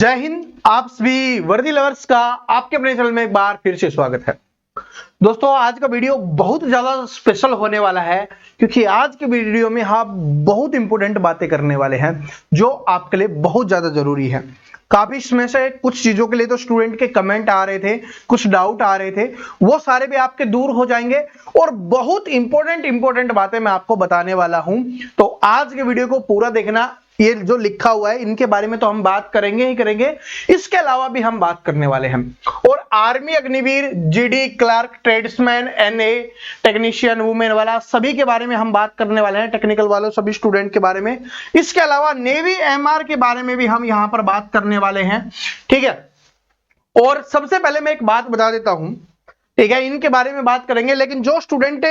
जय हिंद। आप सभी वर्दी लवर्स का आपके अपने चैनल में एक बार फिर से स्वागत है। दोस्तों, आज का वीडियो बहुत ज्यादा स्पेशल होने वाला है क्योंकि आज के वीडियो में हम बहुत इंपॉर्टेंट बातें करने वाले हैं जो आपके लिए बहुत ज्यादा जरूरी है। काफी इसमें से कुछ चीजों के लिए तो स्टूडेंट के कमेंट आ रहे थे, कुछ डाउट आ रहे थे, वो सारे भी आपके दूर हो जाएंगे और बहुत इंपॉर्टेंट बातें मैं आपको बताने वाला हूं। तो आज के वीडियो को पूरा देखना। ये जो लिखा हुआ है इनके बारे में तो हम बात करेंगे ही करेंगे, इसके अलावा भी हम बात करने वाले हैं। और army, Agniveer, GD, clerk, tradesman, NA, technician, women वाला सभी के बारे में हम बात करने वाले हैं, टेक्निकल वालों सभी स्टूडेंट के बारे में। इसके अलावा नेवी एमआर के बारे में भी हम यहां पर बात करने वाले हैं, ठीक है। और सबसे पहले मैं एक बात बता देता हूं, ठीक है, इनके बारे में बात करेंगे, लेकिन जो स्टूडेंट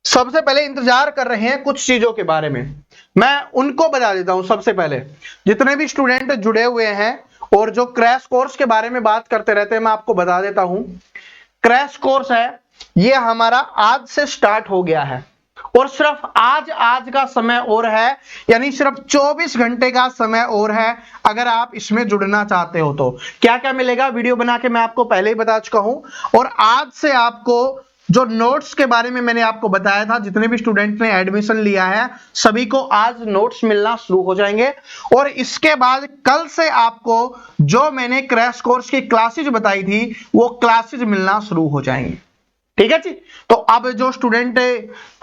सबसे पहले इंतजार कर रहे हैं कुछ चीजों के बारे में, मैं उनको बता देता हूं। सबसे पहले जितने भी स्टूडेंट जुड़े हुए हैं और जो क्रैश कोर्स के बारे में बात करते रहते हैं, मैं आपको बता देता हूं। क्रैश कोर्स है, ये हमारा आज से स्टार्ट हो गया है और सिर्फ आज का समय और है, यानी सिर्फ 24 घंटे का समय और है। अगर आप इसमें जुड़ना चाहते हो तो क्या क्या मिलेगा, वीडियो बना के मैं आपको पहले ही बता चुका हूं। और आज से आपको जो नोट्स के बारे में मैंने आपको बताया था, जितने भी स्टूडेंट ने एडमिशन लिया है सभी को आज नोट्स मिलना शुरू हो जाएंगे। और इसके बाद कल से आपको जो मैंने क्रैश कोर्स की क्लासेज बताई थी वो क्लासेज मिलना शुरू हो जाएंगी, ठीक है जी। तो अब जो स्टूडेंट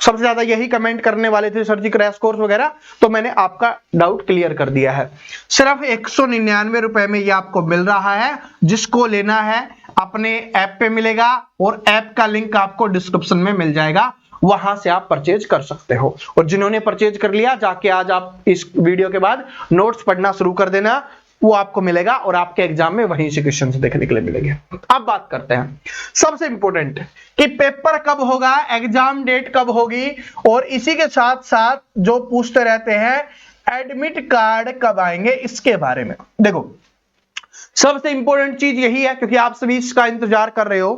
सबसे ज्यादा यही कमेंट करने वाले थे, सर जी क्रैश कोर्स वगैरह, तो मैंने आपका डाउट क्लियर कर दिया है। सिर्फ 199 रुपए में ये आपको मिल रहा है। जिसको लेना है अपने ऐप पे मिलेगा और ऐप का लिंक आपको डिस्क्रिप्शन में मिल जाएगा, वहां से आप परचेज कर सकते हो। और जिन्होंने परचेज कर लिया, जाके आज आप इस वीडियो के बाद नोट्स पढ़ना शुरू कर देना, वो आपको मिलेगा और आपके एग्जाम में वहीं से क्वेश्चन देखने के लिए मिलेंगे। अब बात करते हैं सबसे इंपॉर्टेंट कि पेपर कब होगा, एग्जाम डेट कब होगी, और इसी के साथ साथ जो पूछते रहते हैं एडमिट कार्ड कब आएंगे, इसके बारे में। देखो, सबसे इंपॉर्टेंट चीज यही है क्योंकि आप सभी इसका इंतजार कर रहे हो।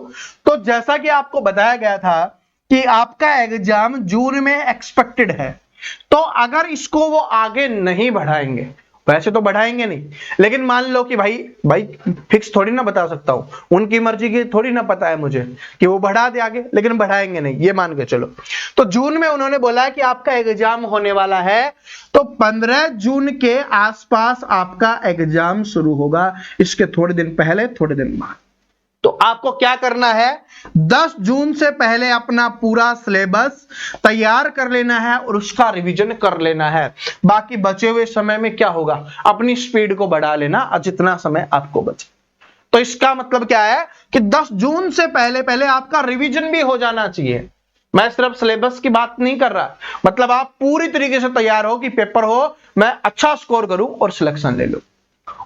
तो जैसा कि आपको बताया गया था कि आपका एग्जाम जून में एक्सपेक्टेड है, तो अगर इसको वो आगे नहीं बढ़ाएंगे, वैसे तो बढ़ाएंगे नहीं, लेकिन मान लो कि भाई फिक्स थोड़ी ना बता सकता हूं, उनकी मर्जी की थोड़ी ना पता है मुझे कि वो बढ़ा दे आगे, लेकिन बढ़ाएंगे नहीं, ये मान के चलो। तो जून में उन्होंने बोला है कि आपका एग्जाम होने वाला है, तो 15 जून के आसपास आपका एग्जाम शुरू होगा। इसके थोड़े दिन पहले, थोड़े दिन बाद। तो आपको क्या करना है, 10 जून से पहले अपना पूरा सिलेबस तैयार कर लेना है और उसका रिवीजन कर लेना है। बाकी बचे हुए समय में क्या होगा, अपनी स्पीड को बढ़ा लेना जितना समय आपको बचे। तो इसका मतलब क्या है कि 10 जून से पहले पहले आपका रिवीजन भी हो जाना चाहिए। मैं सिर्फ सिलेबस की बात नहीं कर रहा, मतलब आप पूरी तरीके से तैयार हो कि पेपर हो, मैं अच्छा स्कोर करूं और सिलेक्शन ले लूं।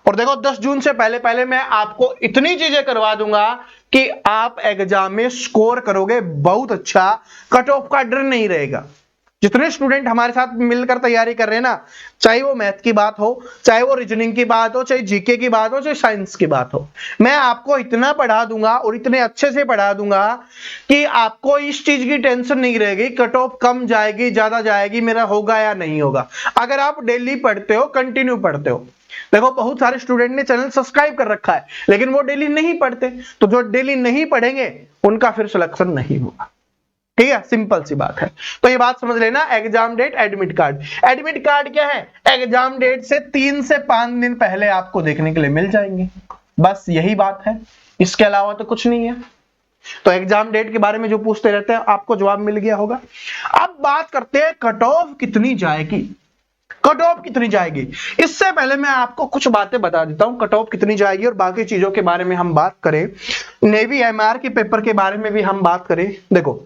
और देखो, 10 जून से पहले पहले मैं आपको इतनी चीजें करवा दूंगा कि आप एग्जाम में स्कोर करोगे बहुत अच्छा, कट ऑफ का डर नहीं रहेगा। जितने स्टूडेंट हमारे साथ मिलकर तैयारी कर रहे हैं ना, चाहे वो मैथ की बात हो, चाहे वो रीजनिंग की बात हो, चाहे जीके की बात हो, चाहे साइंस की बात हो, मैं आपको इतना पढ़ा दूंगा और इतने अच्छे से पढ़ा दूंगा कि आपको इस चीज की टेंशन नहीं रहेगी कट ऑफ कम जाएगी ज्यादा जाएगी, मेरा होगा या नहीं होगा। अगर आप डेली पढ़ते हो, कंटिन्यू पढ़ते हो। देखो, बहुत सारे स्टूडेंट ने चैनल सब्सक्राइब कर रखा है लेकिन वो डेली नहीं पढ़ते, तो जो डेली नहीं पढ़ेंगे उनका फिर सिलेक्शन नहीं होगा, ठीक है। सिंपल सी बात है। तो ये बात समझ लेना। Exam date, admit card. Admit card क्या है, एग्जाम डेट से 3 से 5 दिन पहले आपको देखने के लिए मिल जाएंगे, बस यही बात है, इसके अलावा तो कुछ नहीं है। तो एग्जाम डेट के बारे में जो पूछते रहते हैं आपको जवाब मिल गया होगा। अब बात करते हैं कट ऑफ कितनी जाएगी, कट ऑफ कितनी जाएगी। इससे पहले मैं आपको कुछ बातें बता देता हूं, कट ऑफ कितनी जाएगी और बाकी चीजों के बारे में हम बात करें, नेवी एमआर के पेपर के बारे में भी हम बात करें। देखो,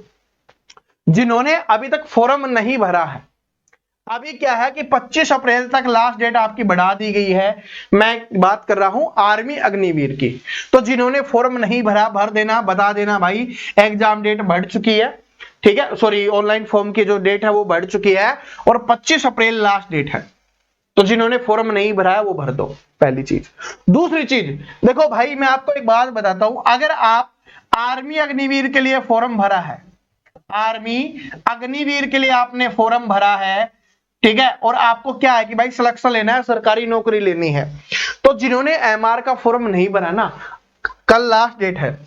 जिन्होंने अभी तक फॉर्म नहीं भरा है, अभी क्या है कि 25 अप्रैल तक लास्ट डेट आपकी बढ़ा दी गई है। मैं बात कर रहा हूं आर्मी अग्निवीर की। तो जिन्होंने फॉर्म नहीं भरा, भर देना, बता देना भाई एग्जाम डेट बढ़ चुकी है, ठीक है। सॉरी, ऑनलाइन फॉर्म की जो डेट है वो बढ़ चुकी है और 25 अप्रैल लास्ट डेट है। तो जिन्होंने फॉर्म नहीं भरा है वो भर दो, पहली चीज। दूसरी चीज, देखो भाई, मैं आपको एक बात बताता हूं, अगर आप आर्मी अग्निवीर के लिए फॉर्म भरा है, आर्मी अग्निवीर के लिए आपने फॉर्म भरा है, ठीक है, और आपको क्या है कि भाई सिलेक्शन लेना है, सरकारी नौकरी लेनी है। तो जिन्होंने एमआर का फॉर्म नहीं भरा ना, कल लास्ट डेट है,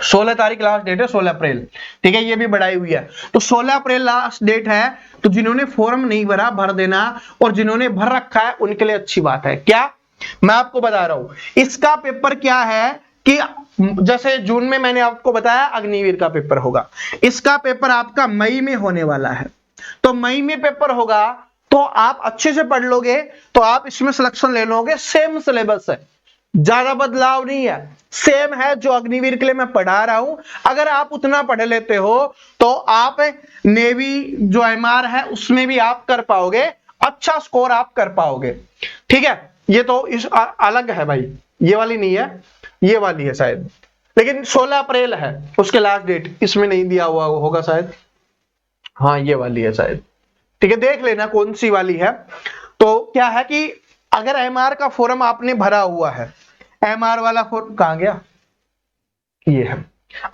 16 तारीख लास्ट डेट है, 16 अप्रैल, ठीक है, ये भी बढ़ाई हुई है। तो 16 अप्रैल लास्ट डेट है, तो जिन्होंने फॉर्म नहीं भरा भर देना, और जिन्होंने भर रखा है उनके लिए अच्छी बात है। क्या, मैं आपको बता रहा हूं इसका पेपर क्या है कि जैसे जून में मैंने आपको बताया अग्निवीर का पेपर होगा, इसका पेपर आपका मई में होने वाला है। तो मई में पेपर होगा, तो आप अच्छे से पढ़ लोगे तो आप इसमें सिलेक्शन ले लोगे। सेम सिलेबस है, ज्यादा बदलाव नहीं है, सेम है जो अग्निवीर के लिए मैं पढ़ा रहा हूं। अगर आप उतना पढ़ लेते हो तो आप नेवी जो एमआर है उसमें भी आप कर पाओगे, अच्छा स्कोर आप कर पाओगे। ठीक है, ये तो इस अलग है भाई, ये वाली नहीं है, ये वाली है शायद, लेकिन 16 अप्रैल है उसके लास्ट डेट, इसमें नहीं दिया हुआ होगा शायद, हाँ ये वाली है शायद। ठीक है, देख लेना कौन सी वाली है। तो क्या है कि अगर एमआर का फॉर्म आपने भरा हुआ है, एमआर वाला फॉर्म कहां गया, ये है,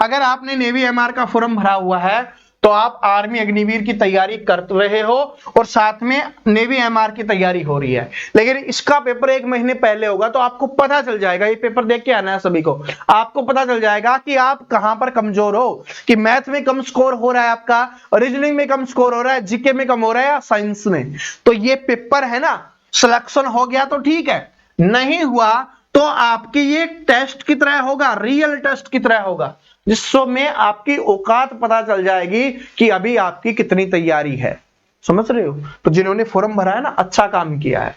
अगर आपने नेवी एमआर का फॉर्म भरा हुआ है तो आप आर्मी अग्निवीर की तैयारी कर रहे हो और साथ में नेवी एमआर की तैयारी हो रही है, लेकिन इसका पेपर 1 महीने पहले होगा, तो आपको पता चल जाएगा, ये पेपर देख के आना है सभी को, आपको पता चल जाएगा कि आप कहां पर कमजोर हो, कि मैथ में कम स्कोर हो रहा है आपका, रीजनिंग में कम स्कोर हो रहा है, जीके में कम हो रहा है या साइंस में। तो ये पेपर है ना, सिलेक्शन हो गया तो ठीक है, नहीं हुआ तो आपकी ये टेस्ट की तरह होगा, रियल टेस्ट की तरह होगा, जिसमें आपकी औकात पता चल जाएगी कि अभी आपकी कितनी तैयारी है। समझ रहे हो? तो जिन्होंने फॉर्म भरा है ना, अच्छा काम किया है।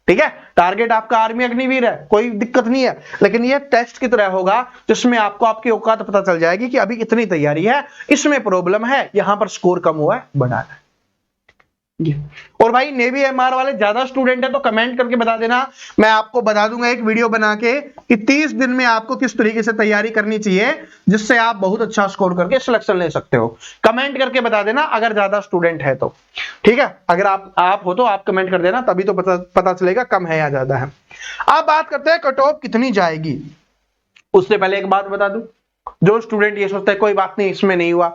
ठीक है, टारगेट आपका आर्मी अग्निवीर है, कोई दिक्कत नहीं है, लेकिन ये टेस्ट की तरह होगा जिसमें आपको आपकी औकात पता चल जाएगी कि अभी कितनी तैयारी है, इसमें प्रॉब्लम है, यहां पर स्कोर कम हुआ है, बढ़ा है। और भाई नेवी एमआर वाले ज्यादा स्टूडेंट है तो कमेंट करके बता देना, मैं आपको बता दूंगा एक वीडियो बना के कि 30 दिन में आपको किस तरीके से तैयारी करनी चाहिए जिससे आप बहुत अच्छा स्कोर करके सिलेक्शन ले सकते हो। कमेंट करके बता देना अगर ज्यादा स्टूडेंट है तो, ठीक है, अगर आप हो तो आप कमेंट कर देना, तभी तो पता चलेगा कम है या ज्यादा है। अब बात करते हैं कट ऑफ कितनी जाएगी। उससे पहले एक बात बता दूं, जो स्टूडेंट ये सोचता है कोई बात नहीं इसमें नहीं हुआ,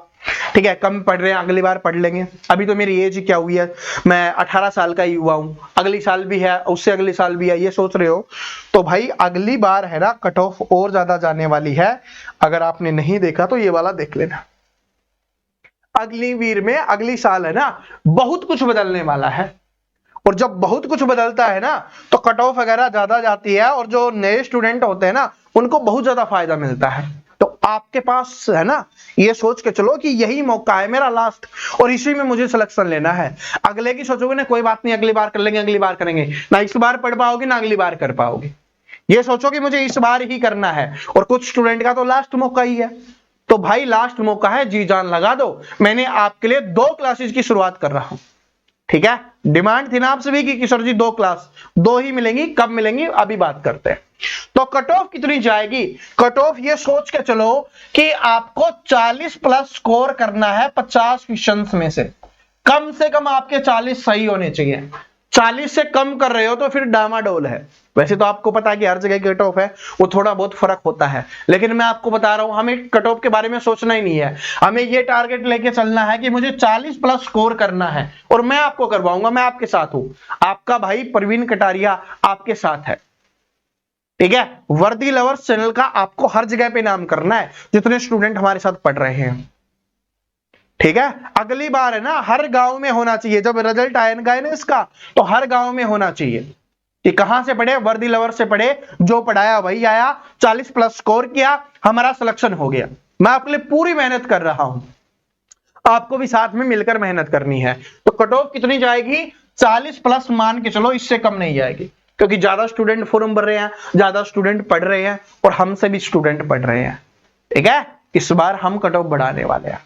ठीक है, कम पढ़ रहे हैं अगली बार पढ़ लेंगे, अभी तो मेरी एज क्या हुई है, मैं 18 साल का ही हुआ हूं, अगली साल भी है, उससे अगली साल भी है, ये सोच रहे हो तो भाई अगली बार है ना कट ऑफ और ज्यादा जाने वाली है। अगर आपने नहीं देखा तो ये वाला देख लेना। अग्निवीर में अगली साल है ना बहुत कुछ बदलने वाला है, और जब बहुत कुछ बदलता है ना तो कट ऑफ वगैरह ज्यादा जाती है, और जो नए स्टूडेंट होते हैं ना उनको बहुत ज्यादा फायदा मिलता है। तो आपके पास है ना ये सोच के चलो कि यही मौका है मेरा लास्ट, और इसी में मुझे सिलेक्शन लेना है। अगले की सोचोगे ना कोई बात नहीं अगली बार कर लेंगे, अगली बार करेंगे, ना इस बार पढ़ पाओगे ना अगली बार कर पाओगे। ये सोचो कि मुझे इस बार ही करना है, और कुछ स्टूडेंट का तो लास्ट मौका ही है। तो भाई लास्ट मौका है, जी जान लगा दो। मैंने आपके लिए 2 क्लासेस की शुरुआत कर रहा हूं, ठीक है, डिमांड थी ना आप सभी की कि सर जी 2 क्लास, 2 ही मिलेंगी, कब मिलेंगी अभी बात करते हैं। तो कट ऑफ कितनी जाएगी, कट ऑफ ये सोच के चलो कि आपको 40 प्लस स्कोर करना है 50 क्वेश्चंस में से कम आपके 40 सही होने चाहिए। 40 से कम कर रहे हो तो फिर डामाडोल है। वैसे तो आपको पता है कि हर जगह की कट ऑफ है, वो थोड़ा बहुत फर्क होता है, लेकिन मैं आपको बता रहा हूं हमें कट ऑफ के बारे में सोचना ही नहीं है, हमें ये टारगेट लेके चलना है कि मुझे 40 प्लस स्कोर करना है, और मैं आपको करवाऊंगा, मैं आपके साथ हूं, आपका भाई प्रवीण कटारिया आपके साथ है। ठीक है, वर्दी लवर्स चैनल का आपको हर जगह पे नाम करना है जितने स्टूडेंट हमारे साथ पढ़ रहे हैं। ठीक है, अगली बार है ना हर गांव में होना चाहिए, जब रिजल्ट आएगा ना इसका तो हर गांव में होना चाहिए कि कहां से पढ़े, वर्दी लवर से पढ़े, जो पढ़ाया वही आया, 40 प्लस स्कोर किया, हमारा सिलेक्शन हो गया। मैं आपके लिए पूरी मेहनत कर रहा हूं, आपको भी साथ में मिलकर मेहनत करनी है। तो कट ऑफ कितनी जाएगी, 40 प्लस मान के चलो, इससे कम नहीं जाएगी, क्योंकि ज्यादा स्टूडेंट फॉर्म भर रहे हैं, ज्यादा स्टूडेंट पढ़ रहे हैं, और हमसे भी स्टूडेंट पढ़ रहे हैं। ठीक है, इस बार हम कट ऑफ बढ़ाने वाले हैं,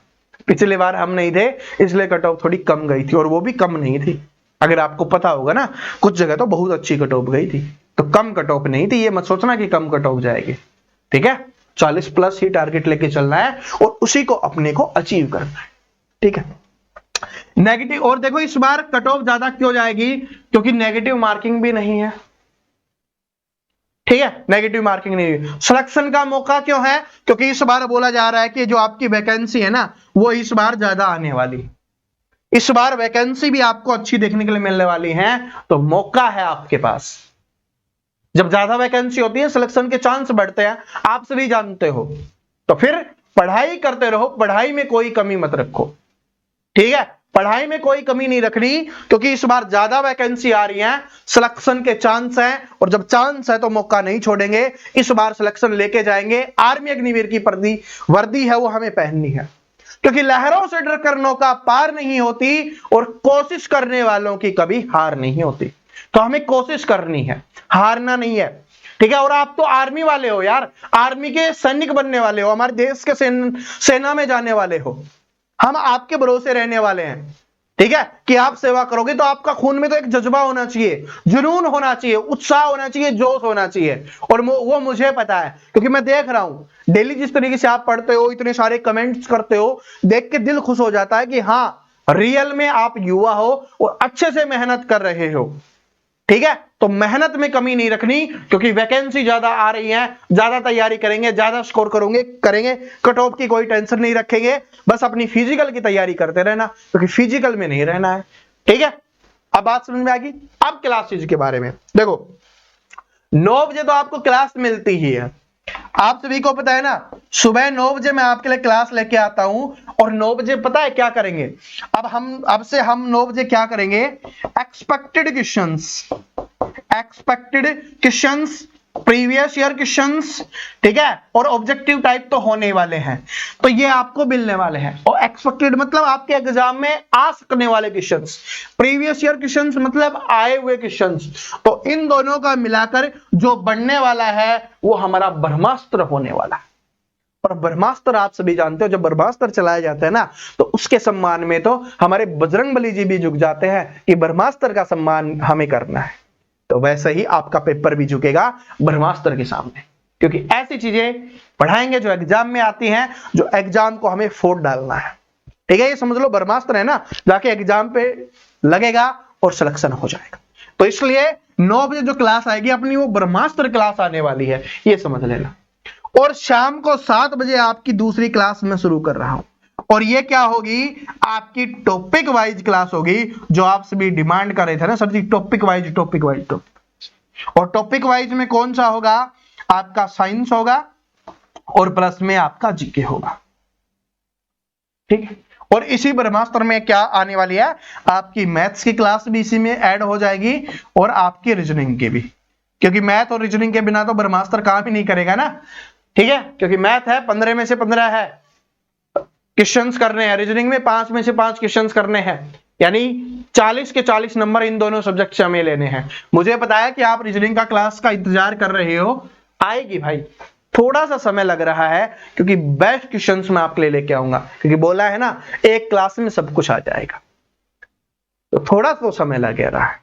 पिछले बार हम नहीं थे इसलिए कट ऑफ थोड़ी कम गई थी, और वो भी कम नहीं थी, अगर आपको पता होगा ना कुछ जगह तो बहुत अच्छी कट ऑफ गई थी, तो कम कट ऑफ नहीं थी, ये मत सोचना कि कम कट ऑफ जाएगी। ठीक है, 40 प्लस ही टारगेट लेके चलना है और उसी को अपने को अचीव करना है। ठीक है, नेगेटिव, और देखो इस बार कट ऑफ ज्यादा क्यों जाएगी, क्योंकि नेगेटिव मार्किंग भी नहीं है। ठीक है, नेगेटिव मार्किंग नहीं है। सिलेक्शन का मौका क्यों है, क्योंकि इस बार बोला जा रहा है कि जो आपकी वैकेंसी है ना वो इस बार ज्यादा आने वाली, इस बार वैकेंसी भी आपको अच्छी देखने के लिए मिलने वाली है, तो मौका है आपके पास। जब ज्यादा वैकेंसी होती है सिलेक्शन के चांस बढ़ते हैं, आप सभी जानते हो। तो फिर पढ़ाई करते रहो, पढ़ाई में कोई कमी मत रखो, ठीक है। पढ़ाई में कोई कमी नहीं रखनी, क्योंकि इस बार ज्यादा वैकेंसी आ रही है, सिलेक्शन के चांस हैं, और जब चांस है तो मौका नहीं छोड़ेंगे। इस बार सिलेक्शन लेके जाएंगे। आर्मी अग्निवीर की वर्दी है वो हमें पहननी है, क्योंकि लहरों से डरकर नौका पार नहीं होती और कोशिश करने वालों की कभी हार नहीं होती। तो हमें कोशिश करनी है, हारना नहीं है, ठीक है। और आप तो आर्मी वाले हो यार, आर्मी के सैनिक बनने वाले हो, हमारे देश के सेना में जाने वाले हो। हम आपके भरोसे रहने वाले हैं, ठीक है, कि आप सेवा करोगे। तो आपका खून में तो एक जज्बा होना चाहिए, जुनून होना चाहिए, उत्साह होना चाहिए, जोश होना चाहिए। और वो मुझे पता है, क्योंकि मैं देख रहा हूं डेली जिस तरीके से आप पढ़ते हो, इतने सारे कमेंट्स करते हो, देख के दिल खुश हो जाता है कि हाँ, रियल में आप युवा हो और अच्छे से मेहनत कर रहे हो, ठीक है। तो मेहनत में कमी नहीं रखनी, क्योंकि वैकेंसी ज्यादा आ रही है, ज्यादा तैयारी करेंगे, ज्यादा स्कोर करेंगे, कट ऑफ की कोई टेंशन नहीं रखेंगे, बस अपनी फिजिकल की तैयारी करते रहना, क्योंकि फिजिकल में नहीं रहना है, ठीक है। अब बात समझ में आ गई। अब क्लासेज के बारे में देखो, 9 बजे तो आपको क्लास मिलती ही है, आप सभी को पता है ना। सुबह 9 बजे मैं आपके लिए क्लास लेके आता हूं, और 9 बजे पता है क्या करेंगे। अब से हम 9 बजे क्या करेंगे, expected questions, previous year questions, ठीक है, और ऑब्जेक्टिव टाइप तो होने वाले हैं, तो ये आपको मिलने वाले हैं। और एक्सपेक्टेड मतलब आपके एग्जाम में आ सकने वाले क्वेश्चंस, प्रीवियस ईयर क्वेश्चंस मतलब आए हुए क्वेश्चंस। तो इन दोनों का मिलाकर जो बनने वाला है वो हमारा ब्रह्मास्त्र होने वाला है। और ब्रह्मास्त्र आप सभी जानते हो, जब ब्रह्मास्त्र चलाया जाता है ना, तो उसके सम्मान में तो हमारे बजरंगबली जी भी झुक जाते हैं कि ब्रह्मास्त्र का सम्मान हमें करना है। तो वैसे ही आपका पेपर भी झुकेगा ब्रह्मास्त्र के सामने, क्योंकि ऐसी चीजें पढ़ाएंगे जो एग्जाम में आती हैं, जो एग्जाम को हमें फोड़ डालना है, ठीक है। ये समझ लो ब्रह्मास्त्र है ना, जाके एग्जाम पे लगेगा और सिलेक्शन हो जाएगा। तो इसलिए 9 बजे जो क्लास आएगी अपनी, वो ब्रह्मास्त्र क्लास आने वाली है, ये समझ लेना। और शाम को 7 बजे आपकी दूसरी क्लास मैं शुरू कर रहा हूं, और ये क्या होगी, आपकी टॉपिक वाइज क्लास होगी, जो आप सभी डिमांड कर रहे थे ना सर जी, टॉपिक वाइज। और टॉपिक वाइज में कौन सा होगा, आपका साइंस होगा, और प्लस में आपका जीके होगा, ठीक है। और इसी ब्रह्मास्त्र में क्या आने वाली है, आपकी मैथ्स की क्लास भी इसी में ऐड हो जाएगी, और आपकी रीजनिंग की भी, क्योंकि मैथ और रीजनिंग के बिना तो ब्रह्मास्त्र काम ही नहीं करेगा ना, ठीक है। क्योंकि मैथ है 15 में से 15 है क्वेश्चंस करने हैं, रीजनिंग में 5 में से 5 क्वेश्चंस करने हैं, यानी 40 के 40 नंबर इन दोनों सब्जेक्ट से हमें लेने हैं। मुझे पता है कि आप रीजनिंग का क्लास का इंतजार कर रहे हो, आएगी भाई, थोड़ा सा समय लग रहा है, क्योंकि बेस्ट क्वेश्चंस मैं आपके लिए लेके आऊंगा, क्योंकि बोला है ना एक क्लास में सब कुछ आ जाएगा, तो थोड़ा तो समय लग रहा है,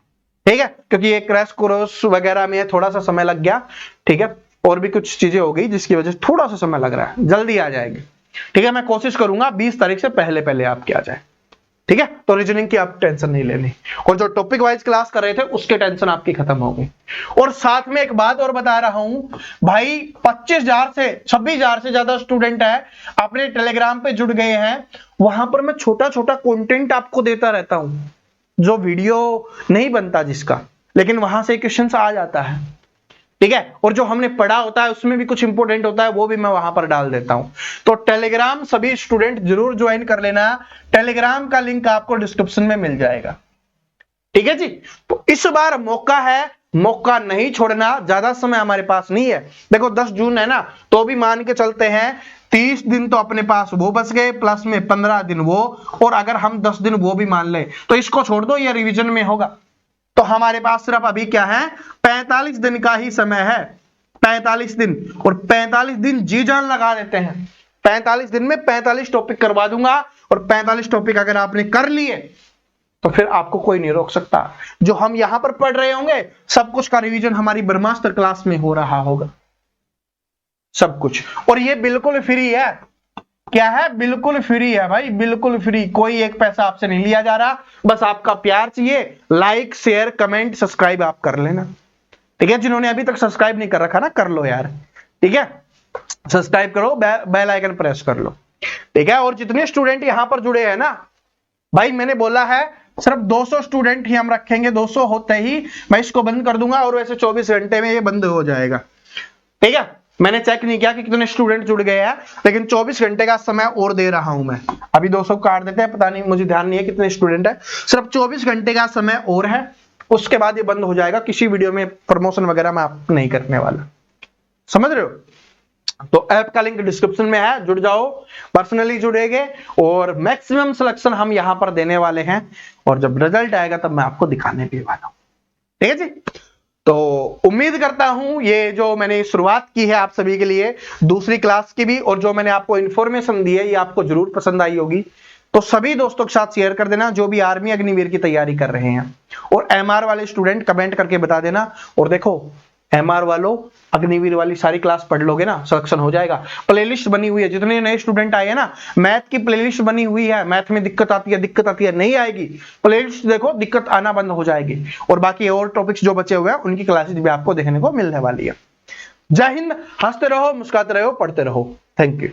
ठीक है। क्योंकि ये क्रैश कोर्स वगैरह में थोड़ा सा समय लग गया, ठीक है, और भी कुछ चीजें हो गई जिसकी वजह से थोड़ा सा समय लग रहा है, जल्दी आ जाएगी, ठीक है। मैं कोशिश करूंगा 20 तारीख से पहले आपके आ जाए, ठीक है। तो रीजनिंग की आप टेंशन नहीं लेनी, और जो टॉपिक वाइज क्लास कर रहे थे उसके टेंशन आपकी खत्म हो गई। और साथ में एक बात और बता रहा हूं भाई, 25,000 से 26,000 से ज्यादा स्टूडेंट है अपने टेलीग्राम पे जुड़ गए हैं, वहां पर मैं छोटा छोटा कंटेंट आपको देता रहता हूं, जो वीडियो नहीं बनता जिसका, लेकिन वहां से क्वेश्चन आ जाता है, ठीक है। और जो हमने पढ़ा होता है उसमें भी कुछ इंपोर्टेंट होता है, वो भी मैं वहां पर डाल देता हूं। तो टेलीग्राम सभी स्टूडेंट जरूर ज्वाइन कर लेना, टेलीग्राम का लिंक आपको डिस्क्रिप्शन में मिल जाएगा, ठीक है जी। तो इस बार मौका है, मौका नहीं छोड़ना, ज्यादा समय हमारे पास नहीं है। देखो 10 जून है ना, तो भी मान के चलते हैं 30 दिन तो अपने पास वो बच गए, प्लस में 15 दिन वो, और अगर हम 10 दिन वो भी मान ले तो इसको छोड़ दो, ये रिवीजन में होगा। तो हमारे पास सिर्फ अभी क्या है, 45 दिन का ही समय है, 45 दिन, और 45 दिन जी जान लगा देते हैं। 45 दिन में 45 टॉपिक करवा दूंगा, और 45 टॉपिक अगर आपने कर लिए तो फिर आपको कोई नहीं रोक सकता। जो हम यहां पर पढ़ रहे होंगे सब कुछ का रिवीजन हमारी ब्रह्मास्त्र क्लास में हो रहा होगा, सब कुछ। और ये बिल्कुल फ्री है, क्या है, बिल्कुल फ्री है भाई, बिल्कुल फ्री, कोई एक पैसा आपसे नहीं लिया जा रहा, बस आपका प्यार चाहिए। लाइक शेयर कमेंट सब्सक्राइब आप कर लेना, ठीक है। जिन्होंने अभी तक सब्सक्राइब नहीं कर रखा ना, कर लो यार, ठीक है, सब्सक्राइब करो, बेल आइकन प्रेस कर लो, ठीक है। और जितने स्टूडेंट यहां पर जुड़े हैं ना, भाई मैंने बोला है सिर्फ 200 स्टूडेंट ही हम रखेंगे, 200 होते ही मैं इसको बंद कर दूंगा और वैसे 24 घंटे में ये बंद हो जाएगा। ठीक है, मैंने चेक नहीं किया कि कितने स्टूडेंट जुड़ गए हैं, लेकिन 24 घंटे का समय और दे रहा हूं मैं। अभी 200 काट देते हैं, पता नहीं, मुझे ध्यान नहीं है कितने स्टूडेंट है, सिर्फ 24 घंटे का समय और है, उसके बाद ये बंद हो जाएगा। किसी वीडियो में प्रमोशन वगैरह मैं आप नहीं करने वाला, समझ रहे हो? तो ऐप का लिंक डिस्क्रिप्शन में है, जुड़ जाओ, पर्सनली जुड़ेंगे और मैक्सिमम सिलेक्शन हम यहां पर देने वाले हैं, और जब रिजल्ट आएगा तब मैं आपको दिखाने भी वाला हूं। ठीक है जी, तो उम्मीद करता हूं ये जो मैंने शुरुआत की है आप सभी के लिए दूसरी क्लास की भी, और जो मैंने आपको इंफॉर्मेशन दी है ये आपको जरूर पसंद आई होगी। तो सभी दोस्तों के साथ शेयर कर देना जो भी आर्मी अग्निवीर की तैयारी कर रहे हैं, और एमआर वाले स्टूडेंट कमेंट करके बता देना। और देखो एमआर वालों, अग्निवीर वाली सारी क्लास पढ़ लोगे ना, सिलेक्शन हो जाएगा। प्लेलिस्ट बनी हुई है, जितने नए स्टूडेंट आए हैं ना, मैथ की प्लेलिस्ट बनी हुई है। मैथ में दिक्कत आती है, नहीं आएगी, प्लेलिस्ट देखो, दिक्कत आना बंद हो जाएगी। और बाकी और टॉपिक्स जो बचे हुए हैं उनकी क्लासेस भी आपको देखने को मिलने वाली है। जय हिंद, हंसते रहो, मुस्कुराते रहो, पढ़ते रहो। Thank you.